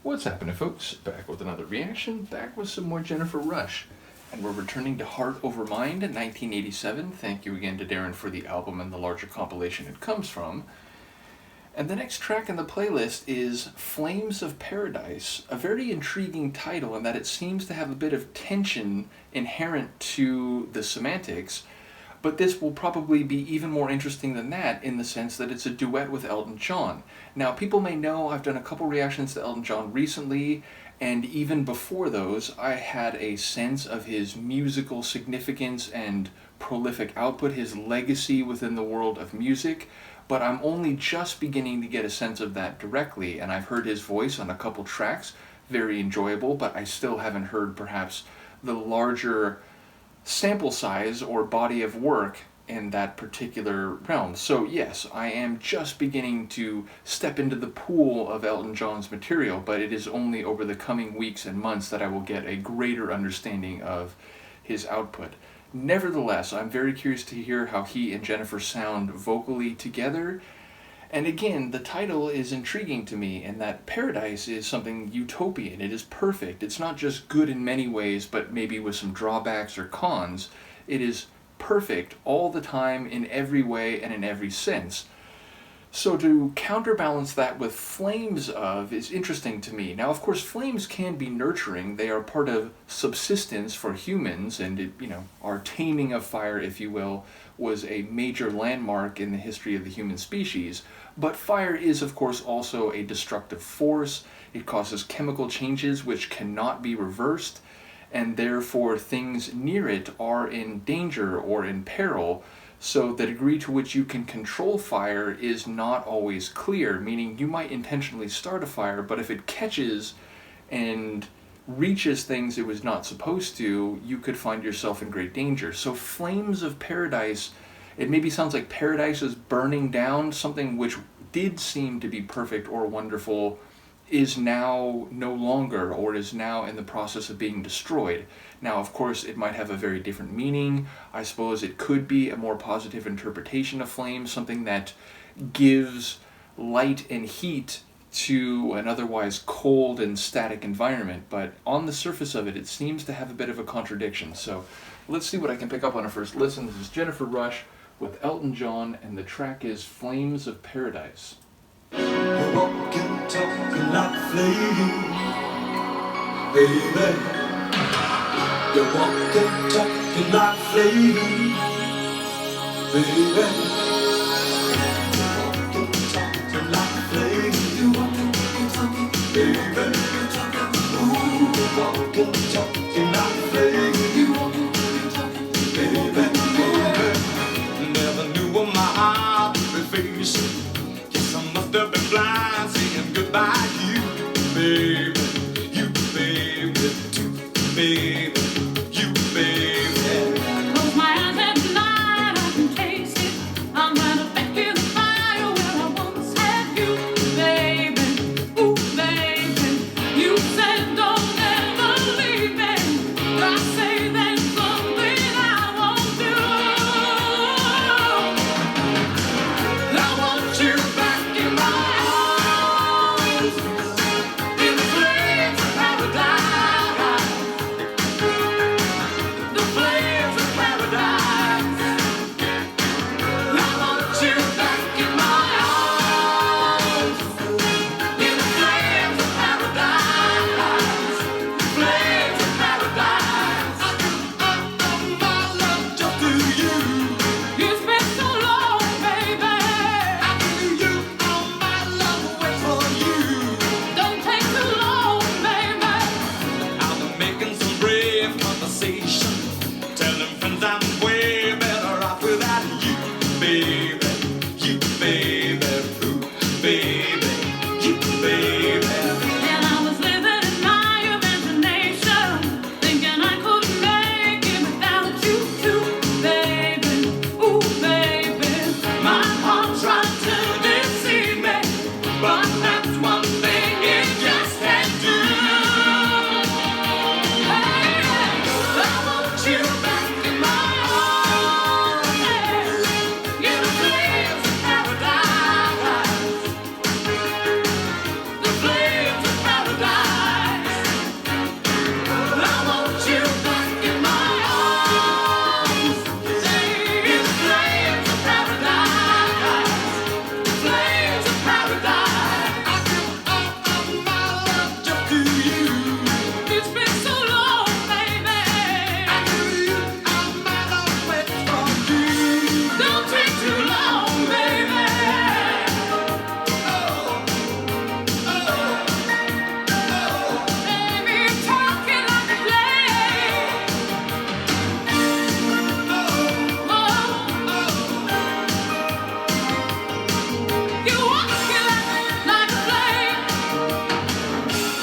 What's happening, folks? Back with another reaction, back with some more Jennifer Rush. And we're returning to Heart Over Mind in 1987. Thank you again to Darren for the album and the larger compilation it comes from. And the next track in the playlist is Flames of Paradise, a very intriguing title in that it seems to have a bit of tension inherent to the semantics, but this will probably be even more interesting than that in the sense that it's a duet with Elton John. Now, people may know I've done a couple reactions to Elton John recently, and even before those, I had a sense of his musical significance and prolific output, his legacy within the world of music, but I'm only just beginning to get a sense of that directly, and I've heard his voice on a couple tracks, very enjoyable, but I still haven't heard perhaps the larger sample size or body of work in that particular realm. So yes, I am just beginning to step into the pool of Elton John's material, but it is only over the coming weeks and months that I will get a greater understanding of his output. Nevertheless, I'm very curious to hear how he and Jennifer sound vocally together. And again, the title is intriguing to me in that Paradise is something utopian. It is perfect. It's not just good in many ways, but maybe with some drawbacks or cons. It is perfect all the time in every way and in every sense. So to counterbalance that with Flames of is interesting to me. Now, of course, flames can be nurturing. They are part of subsistence for humans, and our taming of fire, if you will, was a major landmark in the history of the human species. But fire is, of course, also a destructive force. It causes chemical changes which cannot be reversed, and therefore things near it are in danger or in peril. So the degree to which you can control fire is not always clear, meaning you might intentionally start a fire, but if it catches and reaches things it was not supposed to, you could find yourself in great danger. So Flames of Paradise, it maybe sounds like paradise is burning down, something which did seem to be perfect or wonderful is now no longer, or is now in the process of being destroyed. Now, of course, it might have a very different meaning. I suppose it could be a more positive interpretation of flames, something that gives light and heat to an otherwise cold and static environment, but on the surface of it, it seems to have a bit of a contradiction. So let's see what I can pick up on a first listen. This is Jennifer Rush with Elton John, and the track is Flames of Paradise. You're walking, talking like flames, baby. You're walking, talking like flames, baby. You're walking, talking like flames. You're walking, talking, baby. Ooh, you're walking, talking like flames. You're walking, talking, baby. Never knew of my heart would be facing. I've been blind saying goodbye to you, baby, too, baby, you, baby. Close my eyes at night, I can taste it. I'm right back in the fire where I once had you, baby, ooh, baby. You said don't ever leave me, but I say that's something I won't do. I want you back in my arms, in the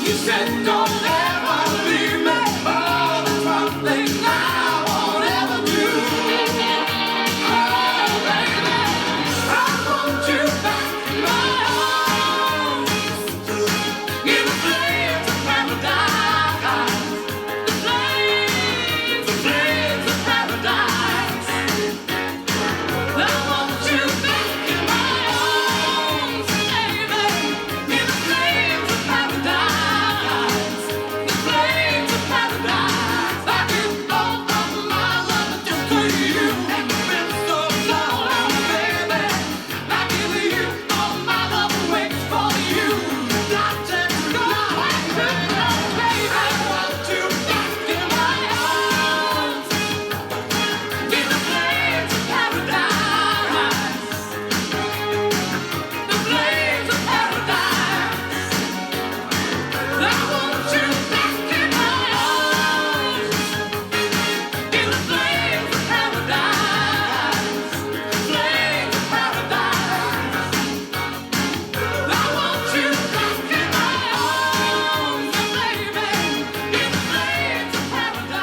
You said don't ever leave me. Oh, that's one thing I won't ever do. Oh, baby, I want you back in my arms. In the flames of paradise. The flames of paradise. I want you back in my arms, baby. In the flames of paradise. The flames of paradise. I give all of my love just to you. And it's been so long, baby. I give you all my love waits for you. Not just go back, baby. I want you back in my arms. In the flames of paradise. The flames of paradise. I want you back in my arms. In the flames of paradise. Flames of paradise. I want you back in my arms, baby. In the flames of paradise.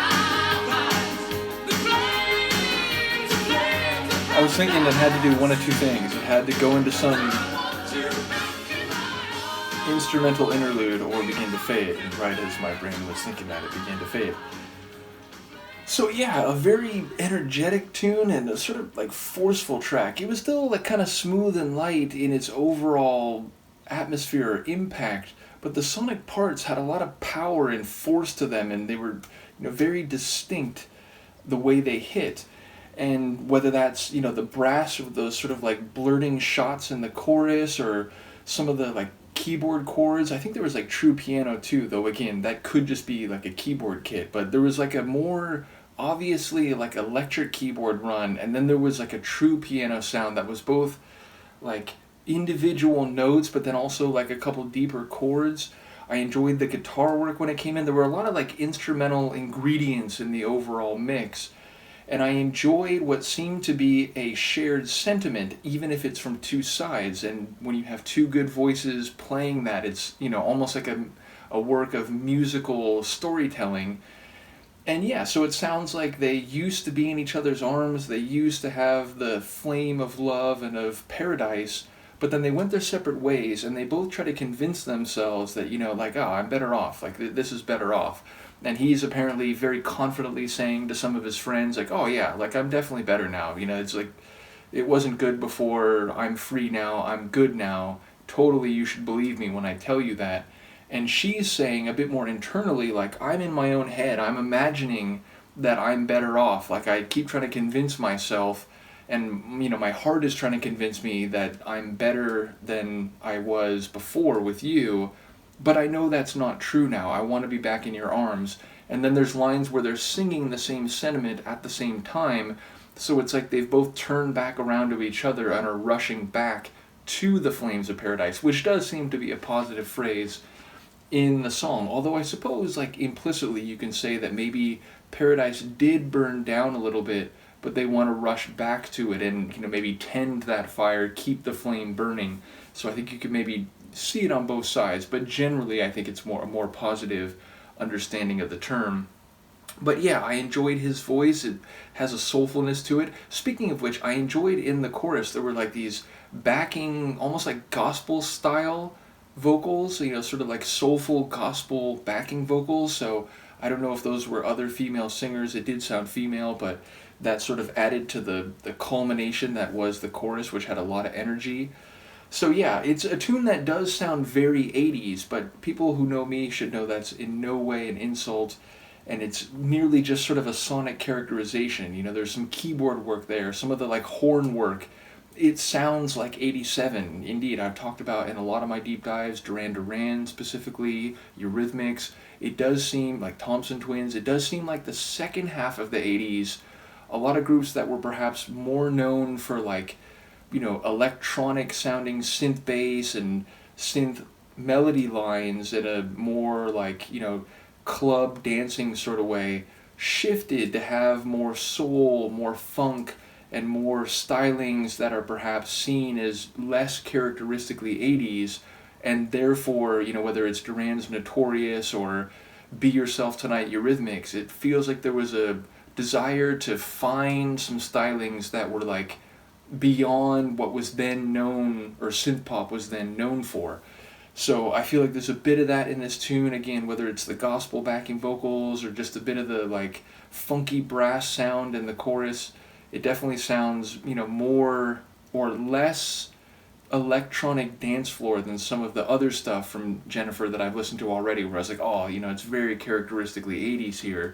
The flames of paradise. I was thinking it had to do one of two things. It had to go into some instrumental interlude or begin to fade, and right as my brain was thinking that, it began to fade. So yeah, a very energetic tune and a sort of like forceful track. It was still like kind of smooth and light in its overall atmosphere or impact, but the sonic parts had a lot of power and force to them, and they were, very distinct the way they hit. And whether that's, the brass of those sort of like blurting shots in the chorus or some of the like keyboard chords. I think there was like true piano too, though again, that could just be like a keyboard kit, but there was like a more obviously like electric keyboard run, and then there was like a true piano sound that was both like individual notes but then also like a couple deeper chords. I enjoyed the guitar work when it came in. There were a lot of like instrumental ingredients in the overall mix. And I enjoyed what seemed to be a shared sentiment, even if it's from two sides. And when you have two good voices playing that, it's, almost like a work of musical storytelling. And yeah, so it sounds like they used to be in each other's arms. They used to have the flame of love and of paradise. But then they went their separate ways, and they both try to convince themselves that, I'm better off. Like, this is better off. And he's apparently very confidently saying to some of his friends, like, oh yeah, like I'm definitely better now. It's like, it wasn't good before, I'm free now, I'm good now. Totally, you should believe me when I tell you that. And she's saying a bit more internally, like, I'm in my own head, I'm imagining that I'm better off. Like, I keep trying to convince myself, and, my heart is trying to convince me that I'm better than I was before with you. But I know that's not true now. I want to be back in your arms. And then there's lines where they're singing the same sentiment at the same time. So it's like they've both turned back around to each other and are rushing back to the flames of paradise, which does seem to be a positive phrase in the song. Although I suppose, like, implicitly you can say that maybe paradise did burn down a little bit, but they want to rush back to it and, maybe tend that fire, keep the flame burning. So I think you could maybe see it on both sides, but generally I think it's a more positive understanding of the term. But yeah, I enjoyed his voice. It has a soulfulness to it. Speaking of which, I enjoyed in the chorus, there were like these backing, almost like gospel style vocals, sort of like soulful gospel backing vocals. So I don't know if those were other female singers. It did sound female, but that sort of added to the culmination that was the chorus, which had a lot of energy. So yeah, it's a tune that does sound very 80s, but people who know me should know that's in no way an insult, and it's merely just sort of a sonic characterization. There's some keyboard work there, some of the like horn work. It sounds like 87. Indeed, I've talked about in a lot of my deep dives, Duran specifically, Eurythmics. It does seem like Thompson Twins. It does seem like the second half of the 80s, a lot of groups that were perhaps more known for like, electronic sounding synth bass and synth melody lines in a more like, club dancing sort of way, shifted to have more soul, more funk, and more stylings that are perhaps seen as less characteristically 80s, And therefore, whether it's Duran's Notorious or Be Yourself Tonight, Eurythmics, it feels like there was a desire to find some stylings that were like beyond what was then known, or synth pop was then known for. So I feel like there's a bit of that in this tune, again, whether it's the gospel backing vocals or just a bit of the like funky brass sound in the chorus. It definitely sounds, more or less electronic dance floor than some of the other stuff from Jennifer that I've listened to already, where I was like, oh, it's very characteristically 80s here.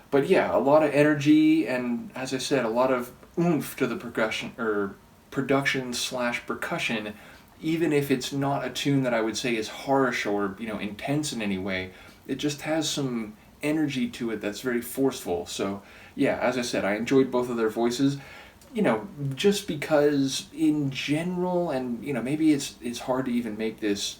But yeah, a lot of energy, and as I said, a lot of oomph to the production/percussion, even if it's not a tune that I would say is harsh or, intense in any way. It just has some energy to it that's very forceful. So yeah, as I said, I enjoyed both of their voices. Just because in general, and maybe it's hard to even make this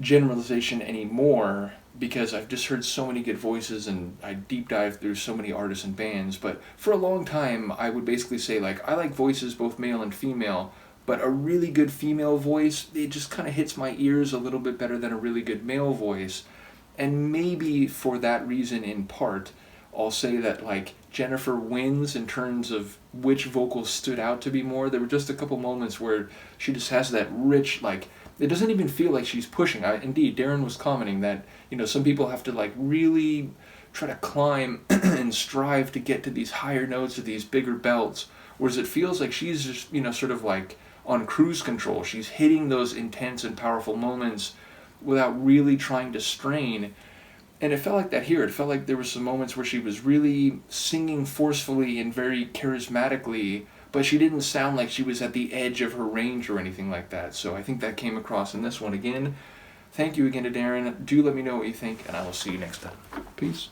generalization anymore, because I've just heard so many good voices and I deep dive through so many artists and bands, but for a long time I would basically say, like, I like voices both male and female, but a really good female voice, it just kind of hits my ears a little bit better than a really good male voice. And maybe for that reason, in part, I'll say that, like, Jennifer wins in terms of which vocals stood out to be more. There were just a couple moments where she just has that rich, like, it doesn't even feel like she's pushing. Indeed, Darren was commenting that, some people have to, like, really try to climb and strive to get to these higher notes or these bigger belts, whereas it feels like she's just, sort of like on cruise control. She's hitting those intense and powerful moments without really trying to strain. And it felt like that here. It felt like there were some moments where she was really singing forcefully and very charismatically, but she didn't sound like she was at the edge of her range or anything like that. So I think that came across in this one again. Thank you again to Darren. Do let me know what you think, and I will see you next time. Peace.